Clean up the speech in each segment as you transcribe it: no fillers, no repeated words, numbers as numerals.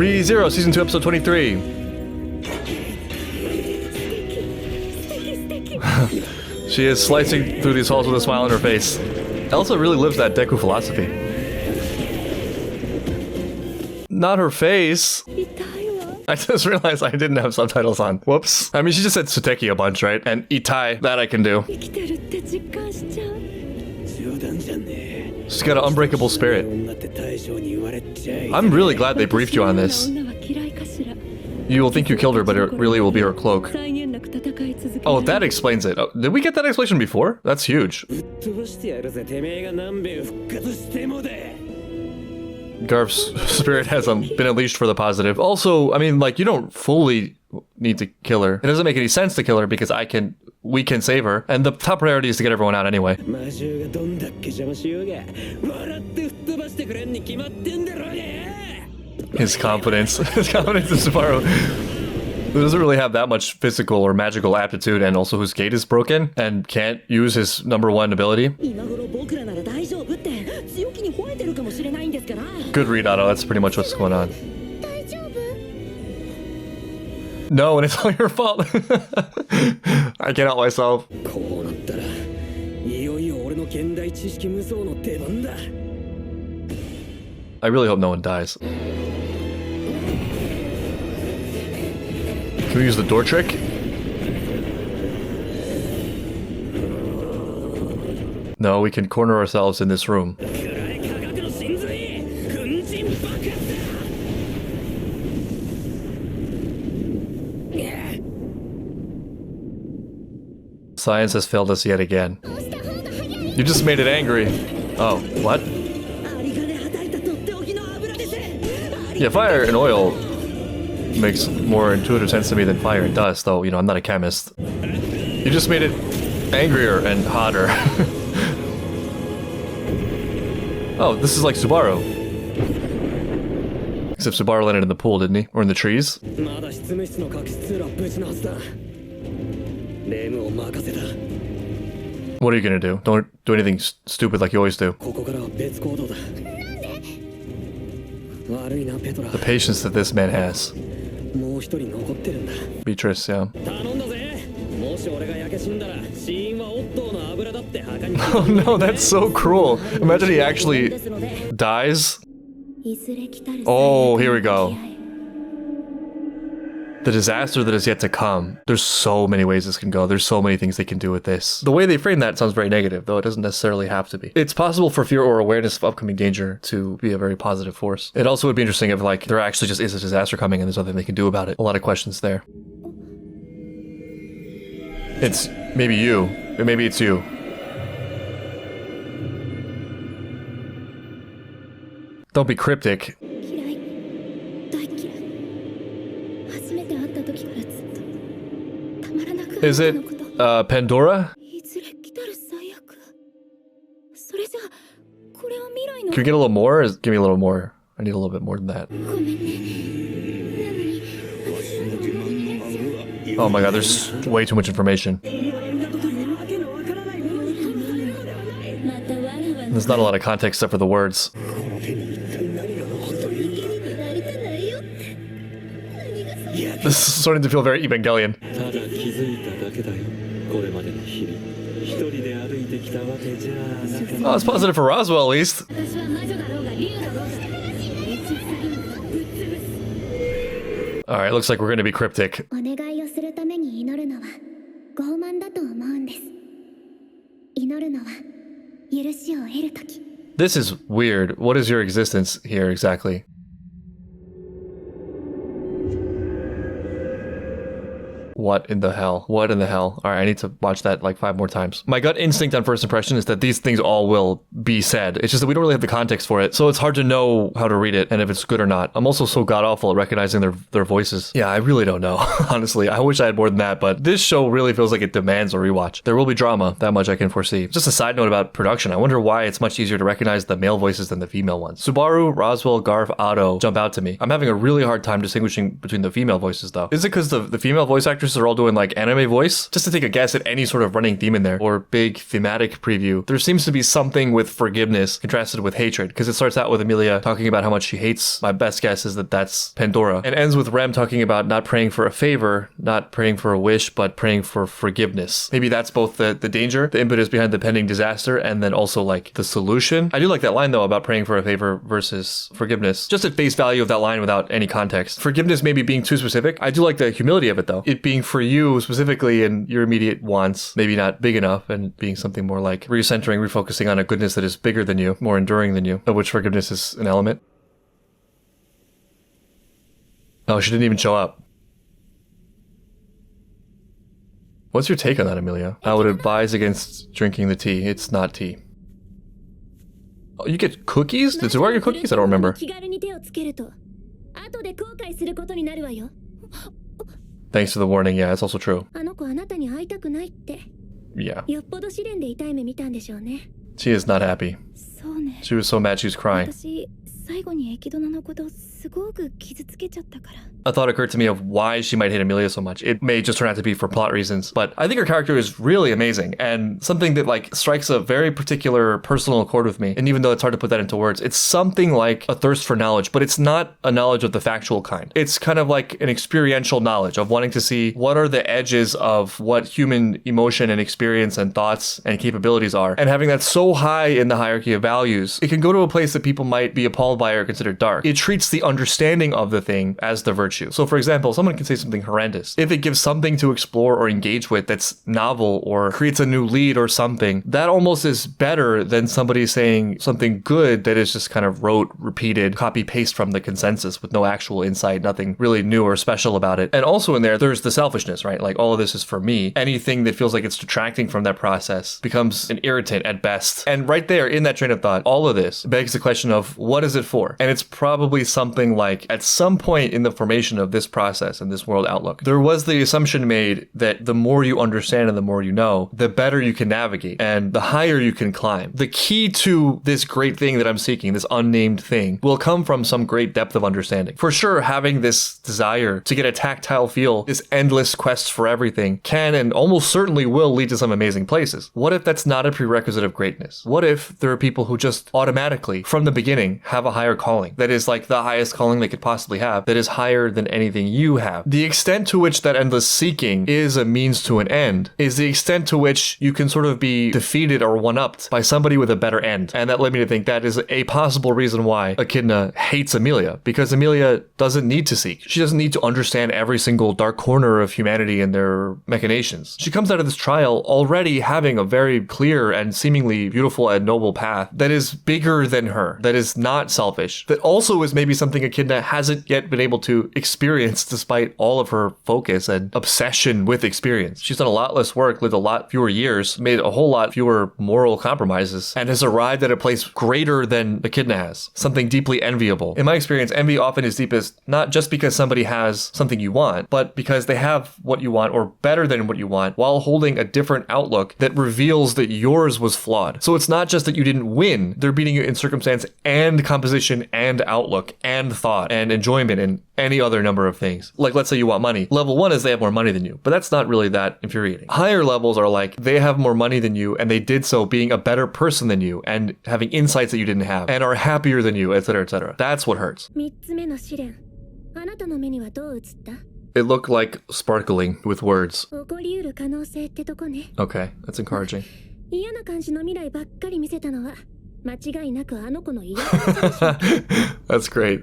ReZero, Season 2, Episode 23. She is slicing through these halls with a smile on her face. Elsa really lives that Deku philosophy. Not her face. I just realized I didn't have subtitles on. Whoops. I mean, she just said suteki a bunch, right? And itai, that I can do. She's got an unbreakable spirit. I'm really glad they briefed you on this. You will think you killed her, but it really will be her cloak. Oh, that explains it. Oh, did we get that explanation before? That's huge. Garf's spirit has been unleashed for the positive. Also, I mean, like, you don't fully need to kill her. It doesn't make any sense to kill her because we can save her. And the top priority is to get everyone out anyway. His confidence in Subaru. Who doesn't really have that much physical or magical aptitude, and also whose gate is broken and can't use his #1 ability. Good read, Otto. That's pretty much what's going on. No, and it's all your fault. I can't help myself. I really hope no one dies. Can we use the door trick? No, we can corner ourselves in this room. Science has failed us yet again. You just made it angry. Oh, what? Yeah, fire and oil makes more intuitive sense to me than fire and dust, though, you know, I'm not a chemist. You just made it angrier and hotter. Oh, this is like Subaru. Except Subaru landed in the pool, didn't he? Or in the trees? What are you gonna do? Don't do anything stupid like you always do. The patience that this man has. Beatrice, yeah. Oh no, that's so cruel. Imagine he actually dies. Oh, here we go. The disaster that is yet to come. There's so many ways this can go. There's so many things they can do with this. The way they frame that sounds very negative, though it doesn't necessarily have to be. It's possible for fear or awareness of upcoming danger to be a very positive force. It also would be interesting if, like, there actually just is a disaster coming and there's nothing they can do about it. A lot of questions there. It's maybe you. Or maybe it's you. Don't be cryptic. Is it, Pandora? Can we get a little more? Give me a little more. I need a little bit more than that. Oh my god, there's way too much information. There's not a lot of context except for the words. This is starting to feel very Evangelion. Oh, it's positive for Roswaal, at least. Alright, looks like we're gonna be cryptic. This is weird. What is your existence here exactly? What in the hell? What in the hell? All right, I need to watch that like 5 more times. My gut instinct on first impression is that these things all will be said. It's just that we don't really have the context for it. So it's hard to know how to read it and if it's good or not. I'm also so god-awful at recognizing their voices. Yeah, I really don't know. Honestly, I wish I had more than that, but this show really feels like it demands a rewatch. There will be drama, that much I can foresee. Just a side note about production. I wonder why it's much easier to recognize the male voices than the female ones. Subaru, Roswaal, Garf, Otto jump out to me. I'm having a really hard time distinguishing between the female voices though. Is it because the female voice actresses characters are all doing like anime voice. Just to take a guess at any sort of running theme in there or big thematic preview, there seems to be something with forgiveness contrasted with hatred, because it starts out with Emilia talking about how much she hates. My best guess is that that's Pandora, and ends with Rem talking about not praying for a favor, not praying for a wish, but praying for forgiveness. Maybe that's both the danger, the impetus behind the pending disaster, and then also like the solution. I do like that line though about praying for a favor versus forgiveness. Just at face value of that line without any context. Forgiveness maybe being too specific. I do like the humility of it though. It being for you specifically and your immediate wants, maybe not big enough, and being something more like recentering, refocusing on a goodness that is bigger than you, more enduring than you, of which forgiveness is an element. Oh, she didn't even show up. What's your take on that, Emilia? I would advise against drinking the tea. It's not tea. Oh, you get cookies? Did Zuar get cookies? I don't remember. Thanks for the warning. Yeah, it's also true. Yeah. She is not happy. She was so mad she was crying. A thought occurred to me of why she might hate Emilia so much. It may just turn out to be for plot reasons, but I think her character is really amazing and something that like strikes a very particular personal chord with me. And even though it's hard to put that into words, it's something like a thirst for knowledge, but it's not a knowledge of the factual kind. It's kind of like an experiential knowledge of wanting to see what are the edges of what human emotion and experience and thoughts and capabilities are. And having that so high in the hierarchy of values, it can go to a place that people might be appalled by or consider dark. It treats the understanding of the thing as the virtue. So for example, someone can say something horrendous. If it gives something to explore or engage with that's novel or creates a new lead or something, that almost is better than somebody saying something good that is just kind of rote, repeated, copy paste from the consensus with no actual insight, nothing really new or special about it. And also in there's the selfishness, right? Like all of this is for me. Anything that feels like it's detracting from that process becomes an irritant at best. And right there in that train of thought, all of this begs the question of what is it for? And it's probably something like at some point in the formation of this process and this world outlook, there was the assumption made that the more you understand and the more you know, the better you can navigate and the higher you can climb. The key to this great thing that I'm seeking, this unnamed thing, will come from some great depth of understanding. For sure, having this desire to get a tactile feel, this endless quest for everything, can and almost certainly will lead to some amazing places. What if that's not a prerequisite of greatness? What if there are people who just automatically, from the beginning, have a higher calling that is like the highest calling they could possibly have, that is higher than anything you have? The extent to which that endless seeking is a means to an end is the extent to which you can sort of be defeated or one-upped by somebody with a better end. And that led me to think that is a possible reason why Echidna hates Emilia, because Emilia doesn't need to seek. She doesn't need to understand every single dark corner of humanity and their machinations. She comes out of this trial already having a very clear and seemingly beautiful and noble path that is bigger than her, that is not selfish, that also is maybe something Echidna hasn't yet been able to experience despite all of her focus and obsession with experience. She's done a lot less work, lived a lot fewer years, made a whole lot fewer moral compromises, and has arrived at a place greater than Echidna has, something deeply enviable. In my experience, envy often is deepest not just because somebody has something you want, but because they have what you want or better than what you want while holding a different outlook that reveals that yours was flawed. So it's not just that you didn't win, they're beating you in circumstance and composition and outlook and thought and enjoyment and any other number of things. Like, let's say you want money. Level 1 is they have more money than you, but that's not really that infuriating. Higher levels are like they have more money than you and they did so being a better person than you and having insights that you didn't have and are happier than you, etc., etc. That's what hurts. It looked like sparkling with words. Okay, that's encouraging. That's great.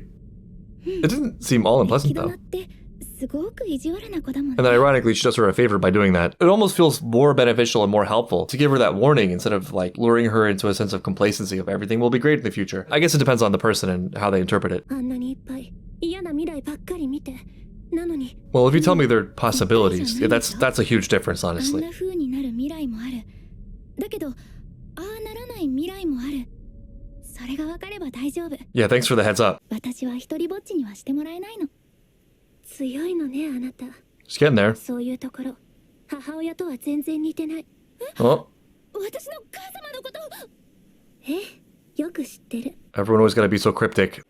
It didn't seem all unpleasant though. And then ironically, she does her a favor by doing that. It almost feels more beneficial and more helpful to give her that warning instead of like luring her into a sense of complacency of everything will be great in the future. I guess it depends on the person and how they interpret it. Well, if you tell me there are possibilities, yeah, that's a huge difference, honestly. Yeah, thanks for the heads up. She's getting there. Oh. Everyone always gotta be so cryptic.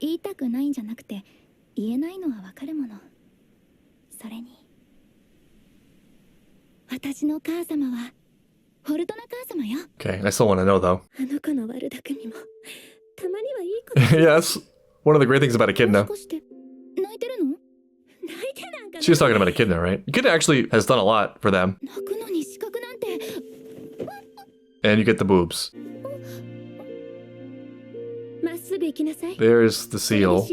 Okay, I still want to know though. Yes, one of the great things about Echidna. She was talking about Echidna, right? Echidna actually has done a lot for them. And you get the boobs. There's the seal.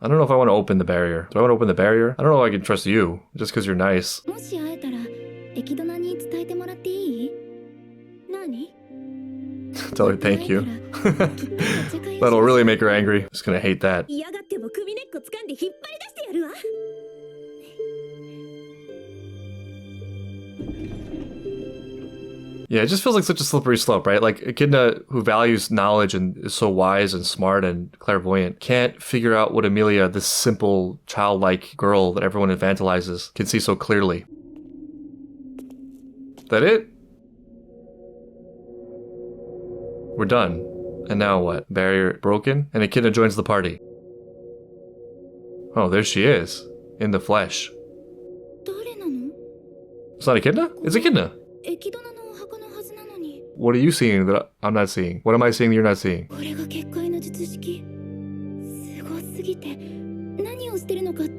I don't know if I want to open the barrier. Do I want to open the barrier? I don't know if I can trust you, just because you're nice. Tell her thank you. That'll really make her angry. Just gonna hate that. Yeah, it just feels like such a slippery slope, right? Like Echidna, who values knowledge and is so wise and smart and clairvoyant, can't figure out what Amelia, this simple, childlike girl that everyone infantilizes, can see so clearly. Is that it? We're done. And now what? Barrier broken? And Echidna joins the party. Oh, there she is. In the flesh. It's not Echidna? It's Echidna. What are you seeing that I'm not seeing? What am I seeing that you're not seeing?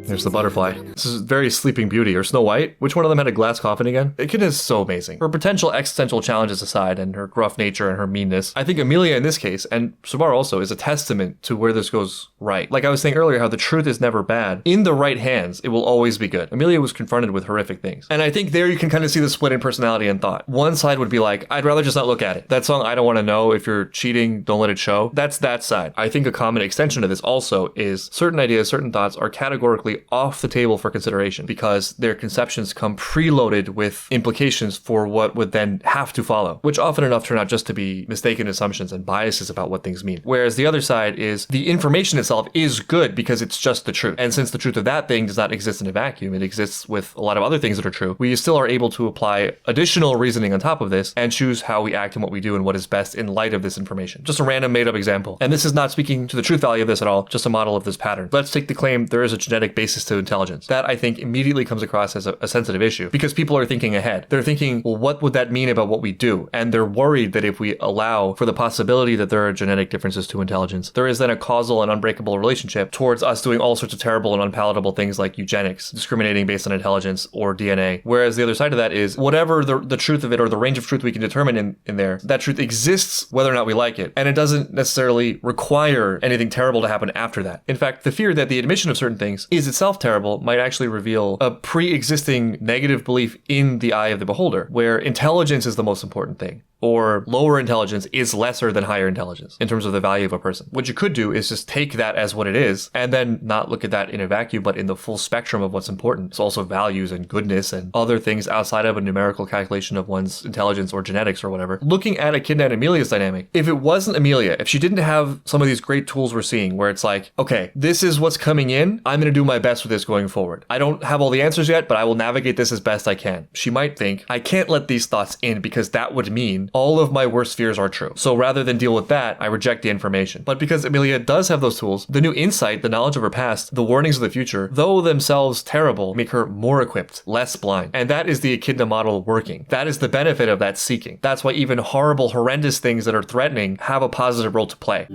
There's the butterfly. This is very Sleeping Beauty or Snow White. Which one of them had a glass coffin again? Echidna is so amazing. Her potential existential challenges aside and her gruff nature and her meanness, I think Amelia in this case, and Subaru also, is a testament to where this goes right. Like I was saying earlier, how the truth is never bad. In the right hands, it will always be good. Amelia was confronted with horrific things. And I think there you can kind of see the split in personality and thought. One side would be like, I'd rather just not look at it. That song, I don't want to know. If you're cheating, don't let it show. That's that side. I think a common extension of this also is certain ideas, certain thoughts are categorically off the table for consideration because their conceptions come preloaded with implications for what would then have to follow, which often enough turn out just to be mistaken assumptions and biases about what things mean. Whereas the other side is the information itself is good because it's just the truth. And since the truth of that thing does not exist in a vacuum, it exists with a lot of other things that are true, we still are able to apply additional reasoning on top of this and choose how we act and what we do and what is best in light of this information. Just a random made up example. And this is not speaking to the truth value of this at all, just a model of this pattern. Let's take the claim there is a genetic basis to intelligence. That I think immediately comes across as a sensitive issue because people are thinking ahead. They're thinking, well, what would that mean about what we do? And they're worried that if we allow for the possibility that there are genetic differences to intelligence, there is then a causal and unbreakable relationship towards us doing all sorts of terrible and unpalatable things like eugenics, discriminating based on intelligence or DNA. Whereas the other side of that is whatever the truth of it or the range of truth we can determine in there, that truth exists whether or not we like it. And it doesn't necessarily require anything terrible to happen after that. In fact, the fear that the admission of certain things is itself terrible might actually reveal a pre-existing negative belief in the eye of the beholder, where intelligence is the most important thing, or lower intelligence is lesser than higher intelligence in terms of the value of a person. What you could do is just take that as what it is and then not look at that in a vacuum, but in the full spectrum of what's important. It's also values and goodness and other things outside of a numerical calculation of one's intelligence or genetics or whatever. Looking at Echidna and Amelia's dynamic, if it wasn't Amelia, if she didn't have some of these great tools we're seeing where it's like, okay, this is what's coming in, I'm going to do my best with this going forward. I don't have all the answers yet, but I will navigate this as best I can. She might think, I can't let these thoughts in because that would mean all of my worst fears are true. So rather than deal with that, I reject the information. But because Amelia does have those tools, the new insight, the knowledge of her past, the warnings of the future, though themselves terrible, make her more equipped, less blind. And that is the Echidna model working. That is the benefit of that seeking. That's why even horrible, horrendous things that are threatening have a positive role to play.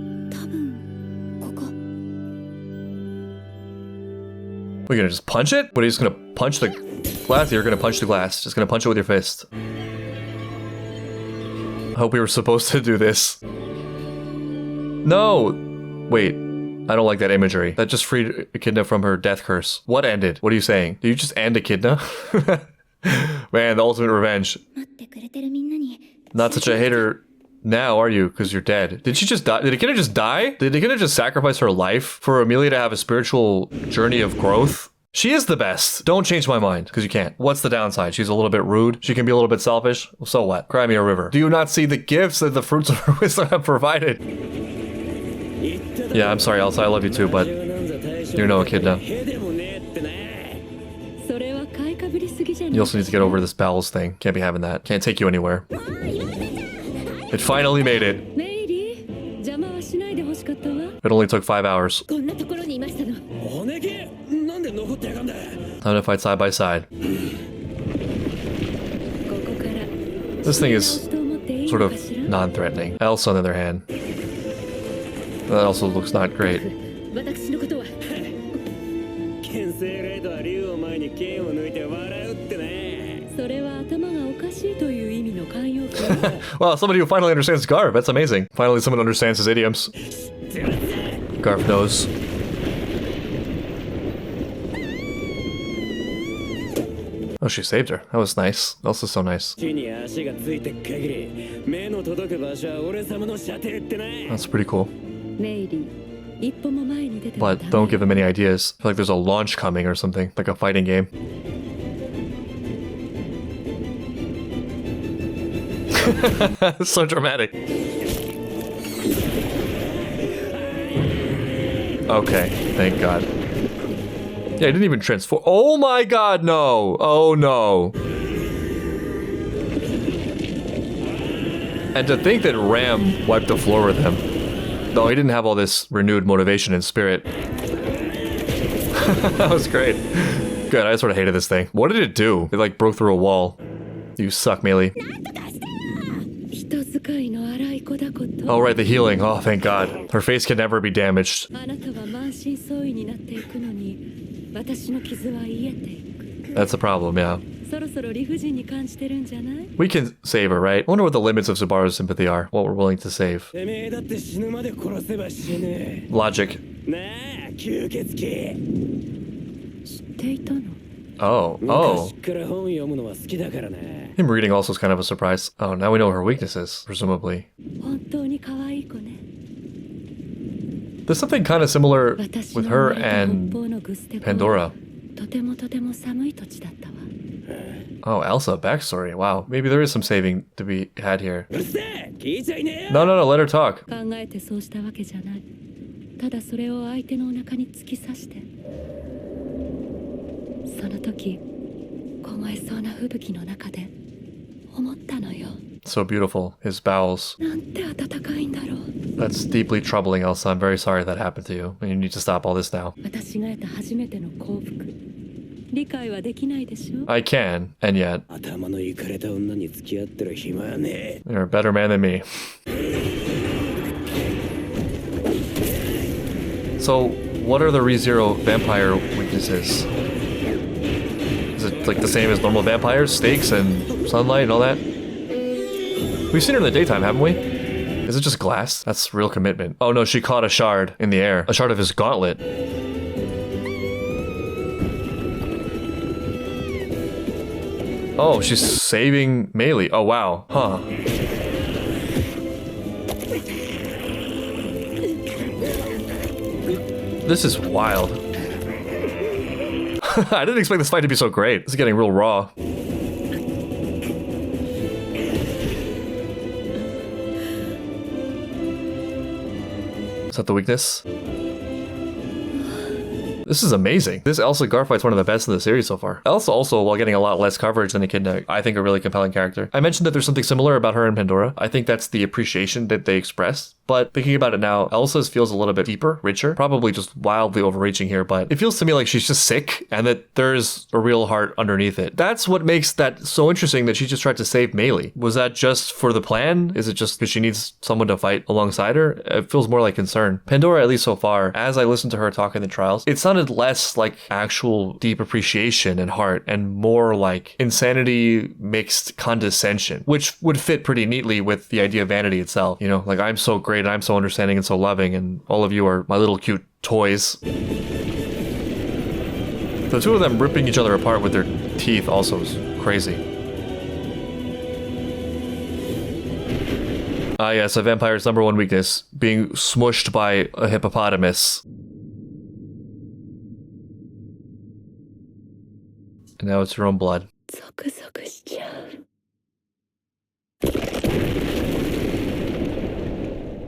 We're gonna just punch it? What, are you just gonna punch the glass? You're gonna punch the glass. Just gonna punch it with your fist. I hope we were supposed to do this. No! Wait. I don't like that imagery. That just freed Echidna from her death curse. What ended? What are you saying? Did you just end Echidna? Man, the ultimate revenge. Not such a hater now, are you? Because you're dead. Did she just die? Did Echidna just die? Did Echidna just sacrifice her life for Amelia to have a spiritual journey of growth? She is the best. Don't change my mind, because you can't. What's the downside? She's a little bit rude. She can be a little bit selfish. Well, so what? Cry me a river. Do you not see the gifts that the fruits of her wisdom have provided? Yeah, I'm sorry, Elsa. I love you too, but you're no Echidna. You also need to get over this bowels thing. Can't be having that. Can't take you anywhere. It finally made it. It only took 5 hours. Time to fight side by side. This thing is sort of non-threatening. Elsa, on the other hand, that also looks not great. Wow, somebody who finally understands Garf. That's amazing. Finally, someone understands his idioms. Garf knows. Oh, she saved her. That was nice. Elsa's so nice. That's pretty cool. But don't give them any ideas. I feel like there's a launch coming or something, like a fighting game. So dramatic. Okay, thank God. Yeah, he didn't even transform. Oh my God, no! Oh no. And to think that Ram wiped the floor with him. Though he didn't have all this renewed motivation and spirit. That was great. Good, I sort of hated this thing. What did it do? It like broke through a wall. You suck, Melee. Oh right, the healing. Oh, thank God. Her face can never be damaged. That's the problem, yeah. We can save her, right? I wonder what the limits of Subaru's sympathy are. What we're willing to save. Logic. Oh. Him reading also is kind of a surprise. Oh, now we know her weaknesses, presumably. There's something kind of similar with her and Pandora. Oh, Elsa, backstory. Wow. Maybe there is some saving to be had here. No, let her talk. So beautiful, his bowels. That's deeply troubling, Elsa. I'm very sorry that happened to you. And you need to stop all this now. I can, and yet. You're a better man than me. So, what are the ReZero vampire weaknesses? Is it like the same as normal vampires? Stakes and sunlight and all that? We've seen her in the daytime, haven't we? Is it just glass? That's real commitment. Oh no, she caught a shard in the air. A shard of his gauntlet. Oh, she's saving Melee. Oh wow. Huh. This is wild. I didn't expect this fight to be so great. This is getting real raw. Is that the weakness? This is amazing. This Elsa Garf fight's one of the best in the series so far. Elsa also, while getting a lot less coverage than Echidna, I think a really compelling character. I mentioned that there's something similar about her and Pandora. I think that's the appreciation that they expressed. But thinking about it now, Elsa's feels a little bit deeper, richer, probably just wildly overreaching here, but it feels to me like she's just sick and that there's a real heart underneath it. That's what makes that so interesting, that she just tried to save Melee. Was that just for the plan? Is it just because she needs someone to fight alongside her? It feels more like concern. Pandora, at least so far, as I listened to her talk in the trials, it sounded less like actual deep appreciation and heart and more like insanity mixed condescension, which would fit pretty neatly with the idea of vanity itself. You know, like, I'm so great, I'm so understanding and so loving, and all of you are my little cute toys. The two of them ripping each other apart with their teeth also is crazy. Ah yes, a vampire's number one weakness, being smushed by a hippopotamus. And now it's your own blood.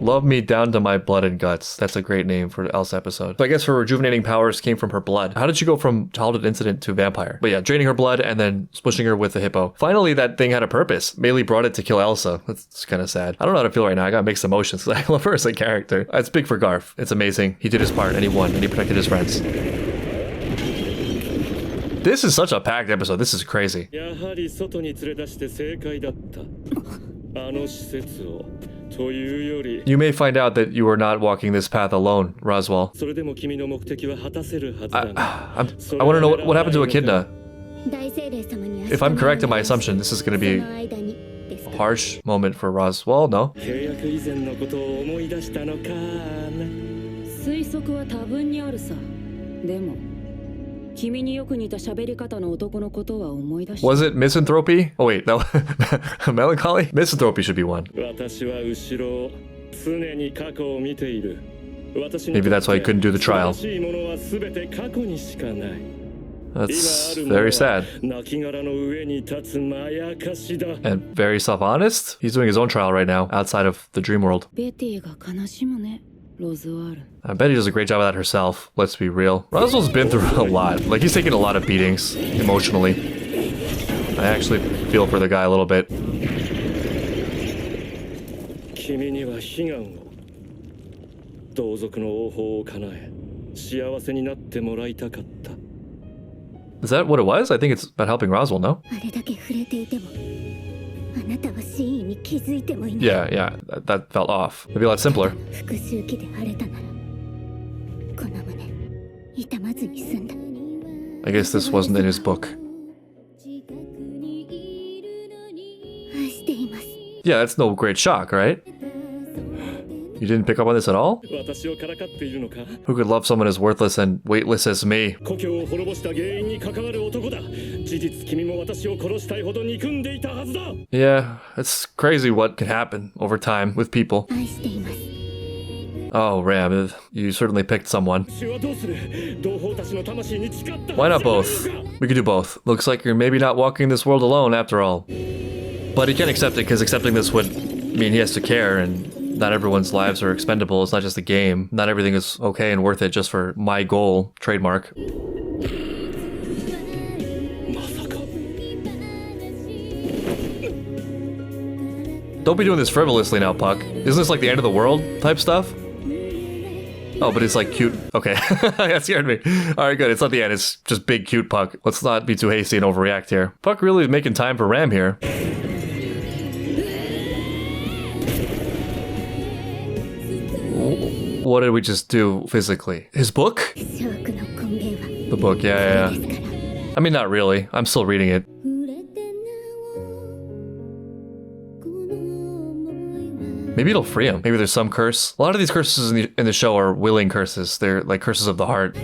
Love me down to my blood and guts. That's a great name for Elsa episode. So I guess her rejuvenating powers came from her blood. How did she go from childhood incident to vampire? But yeah, draining her blood and then smushing her with the hippo. Finally, that thing had a purpose. Melee brought it to kill Elsa. That's kind of sad. I don't know how to feel right now. I got mixed emotions because I love her as a character. It's big for Garf. It's amazing. He did his part and he won and he protected his friends. This is such a packed episode. This is crazy. やはり外に連れ出して正解だった。あの施設をというより You may find out that you are not walking this path alone, Roswaal. それでも君の目的は果たせるはずだが I want to know what happened to Echidna. If I'm correct in my assumption, this is going to be a harsh moment for Roswaal, no? 契約以前のことを思い出したのかな。推測は多分にあるさ。でも君によく似た喋り方の男のことは思い出した。 Was it misanthropy? Oh wait, no. Melancholy? Misanthropy should be one. 私は後ろを常に過去を見ている。 Maybe that's why he couldn't do the trial. 素晴らしいものは全て過去にしかない。 That's very sad. 亡骸の上に立つまやかしだ。 And very self-honest? He's doing his own trial right now, outside of the dream world. ベティが悲しむね、ロズワール。 I bet he does a great job of that herself, let's be real. Roswell's been through a lot. Like, he's taken a lot of beatings, emotionally. I actually feel for the guy a little bit. 君には悲願を、同族の王法を叶え、幸せになってもらいたかった。 Is that what it was? I think it's about helping Roswaal, no? あれだけ触れていても、あなたは真意に気づいてもいない。 Yeah, that felt off. Maybe a lot simpler. 復讐期で晴れたなら、この胸痛まずに済んだ。 I guess this wasn't in his book. 愛しています。 Yeah, that's no great shock, right? You didn't pick up on this at all? 私をからかっているのか。 Who could love someone as worthless and weightless as me? 故郷を滅ぼした原因に関わる男だ。事実君も私を殺したいほど憎んでいたはずだ。 Yeah, it's crazy what can happen over time with people. 愛しています。 Oh, Ram, you certainly picked someone. 私はどうする。同胞たちの魂に誓った。 Why not both? We could do both. Looks like you're maybe not walking this world alone after all. But he can't accept it because accepting this would mean he has to care, and not everyone's lives are expendable. It's not just a game. Not everything is okay and worth it just for my goal. Trademark. Don't be doing this frivolously now, Puck. Isn't this like the end of the world type stuff? Oh, but it's like cute. Okay, that scared me. All right, good. It's not the end. It's just big, cute Puck. Let's not be too hasty and overreact here. Puck really making time for Ram here. What did we just do physically? His book? The book, yeah. I mean, not really. I'm still reading it. Maybe it'll free him. Maybe there's some curse. A lot of these curses in the show are willing curses. They're like curses of the heart.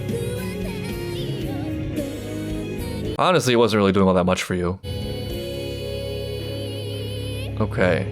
Honestly, it wasn't really doing all that much for you. Okay.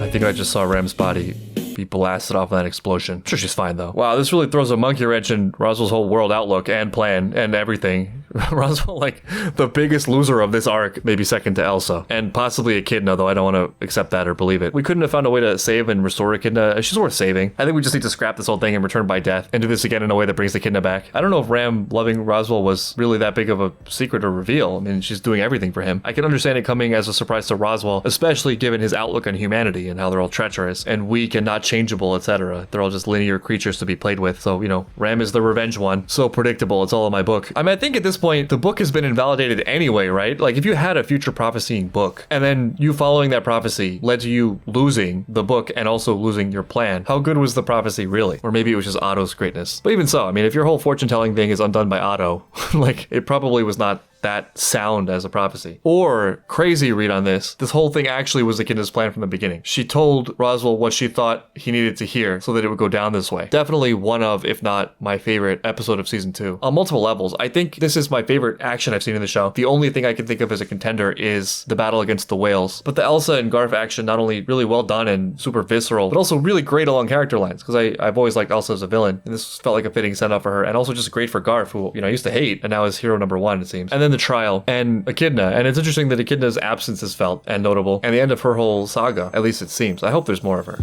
I think I just saw Ram's body be blasted off in that explosion. I'm sure she's fine though. Wow, this really throws a monkey wrench in Roswell's whole world outlook and plan and everything. Roswaal, like, the biggest loser of this arc, maybe second to Elsa. And possibly Echidna, though I don't want to accept that or believe it. We couldn't have found a way to save and restore Echidna. She's worth saving. I think we just need to scrap this whole thing and return by death and do this again in a way that brings Echidna back. I don't know if Ram loving Roswaal was really that big of a secret or reveal. I mean, she's doing everything for him. I can understand it coming as a surprise to Roswaal, especially given his outlook on humanity and how they're all treacherous and weak and not changeable, etc. They're all just linear creatures to be played with. So, you know, Ram is the revenge one. So predictable. It's all in my book. I mean, I think at this point, the book has been invalidated anyway, right? Like, if you had a future prophesying book and then you following that prophecy led to you losing the book and also losing your plan, how good was the prophecy really? Or maybe it was just Otto's greatness. But even so, I mean, if your whole fortune telling thing is undone by Otto, like, it probably was not that sound as a prophecy. Or, crazy read on this whole thing actually was Echidna's plan from the beginning. She told Roswaal what she thought he needed to hear so that it would go down this way. Definitely one of, if not my favorite episode of season 2. On multiple levels, I think this is my favorite action I've seen in the show. The only thing I can think of as a contender is the battle against the whales. But the Elsa and Garf action, not only really well done and super visceral, but also really great along character lines, because I've always liked Elsa as a villain, and this felt like a fitting send-off for her, and also just great for Garf, who, you know, I used to hate, and now is hero number 1, it seems. And then the trial, and Echidna, and it's interesting that Echidna's absence is felt and notable, and the end of her whole saga, at least it seems. I hope there's more of her.